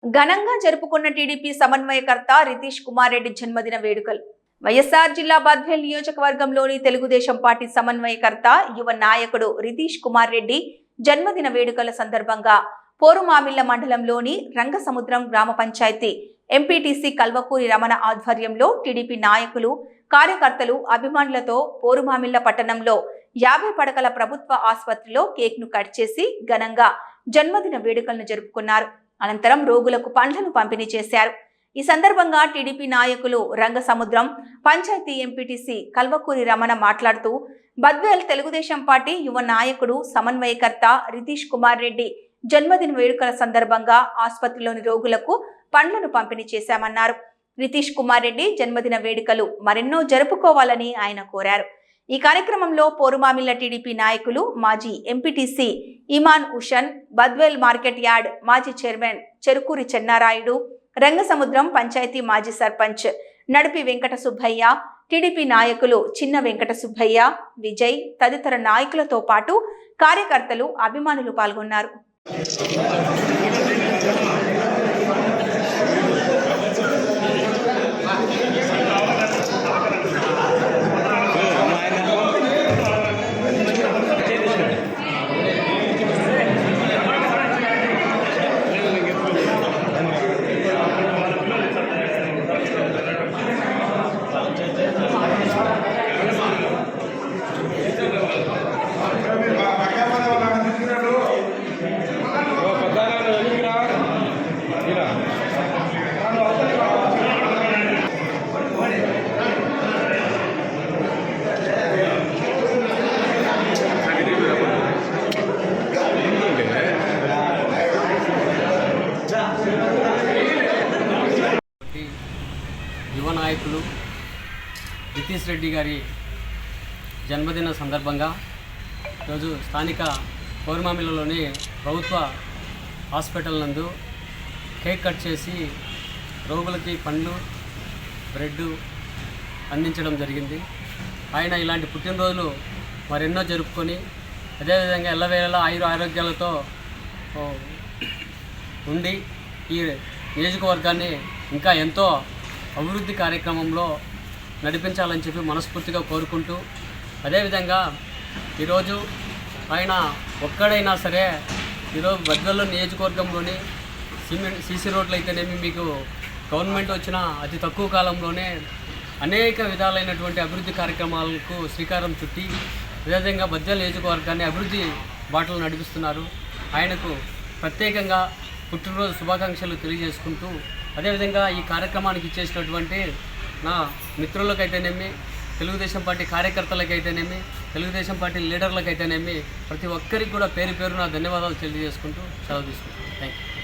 ఘనంగా జరుపుకున్న టీడీపీ సమన్వయకర్త రితీష్ కుమార్ రెడ్డి జన్మదిన వేడుకలు. వైఎస్ఆర్ జిల్లా బద్వేల్ నియోజకవర్గంలోని తెలుగుదేశం పార్టీ సమన్వయకర్త యువ నాయకుడు రితీష్ కుమార్ రెడ్డి జన్మదిన వేడుకల సందర్భంగా పోరుమామిళ్ల మండలంలోని రంగసముద్రం గ్రామ పంచాయతీ ఎంపీటీసీ కల్వకూరి రమణ ఆధ్వర్యంలో టీడీపీ నాయకులు, కార్యకర్తలు, అభిమానులతో పోరుమామిళ్ల పట్టణంలో 50 పడకల ప్రభుత్వ ఆసుపత్రిలో కేక్ను కట్ చేసి ఘనంగా జన్మదిన వేడుకలను జరుపుకున్నారు. అనంతరం రోగులకు పండ్లను పంపిణీ చేశారు. ఈ సందర్భంగా టీడీపీ నాయకులు, రంగసముద్రం పంచాయతీ ఎంపీటీసీ కల్వకూరి రమణ మాట్లాడుతూ, బద్వేల్ తెలుగుదేశం పార్టీ యువ నాయకుడు, సమన్వయకర్త రితీష్ కుమార్ రెడ్డి జన్మదిన వేడుకల సందర్భంగా ఆసుపత్రిలోని రోగులకు పండ్లను పంపిణీ చేశామన్నారు. రితీష్ కుమార్ రెడ్డి జన్మదిన వేడుకలు మరెన్నో జరుపుకోవాలని ఆయన కోరారు. ఈ కార్యక్రమంలో పోరుమామిళ్ల టీడీపీ నాయకులు, మాజీ ఎంపీటీసీ ఇమాన్ ఉషన్, బద్వేల్ మార్కెట్ యార్డ్ మాజీ చైర్మన్ చెరుకూరి చెన్నారాయుడు, రంగసముద్రం పంచాయతీ మాజీ సర్పంచ్ నడిపి వెంకట సుబ్బయ్య, టీడీపీ నాయకులు చిన్న వెంకట సుబ్బయ్య, విజయ్ తదితర నాయకులతో పాటు కార్యకర్తలు, అభిమానులు పాల్గొన్నారు. యువ నాయకులు రితీష్ రెడ్డి గారి జన్మదిన సందర్భంగా ఈరోజు స్థానిక పోరుమామిళ్లలోని ప్రభుత్వ హాస్పిటల్ నందు కేక్ కట్ చేసి రోగులకి పండ్లు, బ్రెడ్ అందించడం జరిగింది. ఆయన ఇలాంటి పుట్టినరోజులు మరెన్నో జరుపుకొని అదేవిధంగా ఎల్లవేళలా ఆరోగ్యాలతో ఉండి ఈ నియోజకవర్గాన్ని ఇంకా ఎంతో అభివృద్ధి కార్యక్రమంలో నడిపించాలని చెప్పి మనస్ఫూర్తిగా కోరుకుంటూ, అదేవిధంగా ఈరోజు ఆయన ఒక్కడైనా సరే ఈరోజు బద్వేల్ నియోజకవర్గంలోని సీసీ రోడ్లు అయితేనేమి మీకు గవర్నమెంట్ వచ్చిన అతి తక్కువ కాలంలోనే అనేక విధాలైనటువంటి అభివృద్ధి కార్యక్రమాలకు శ్రీకారం చుట్టి అదేవిధంగా బద్వేల్ నియోజకవర్గాన్ని అభివృద్ధి బాటలు నడిపిస్తున్నారు. ఆయనకు ప్రత్యేకంగా పుట్టినరోజు శుభాకాంక్షలు తెలియజేసుకుంటూ, అదేవిధంగా ఈ కార్యక్రమానికి ఇచ్చేసినటువంటి నా మిత్రులకైతేనేమి, తెలుగుదేశం పార్టీ కార్యకర్తలకైతేనేమి, తెలుగుదేశం పార్టీ లీడర్లకైతేనేమి ప్రతి ఒక్కరికి కూడా పేరు పేరున ధన్యవాదాలు తెలియజేసుకుంటూ సెలవు తీసుకుంటాను. Thank you.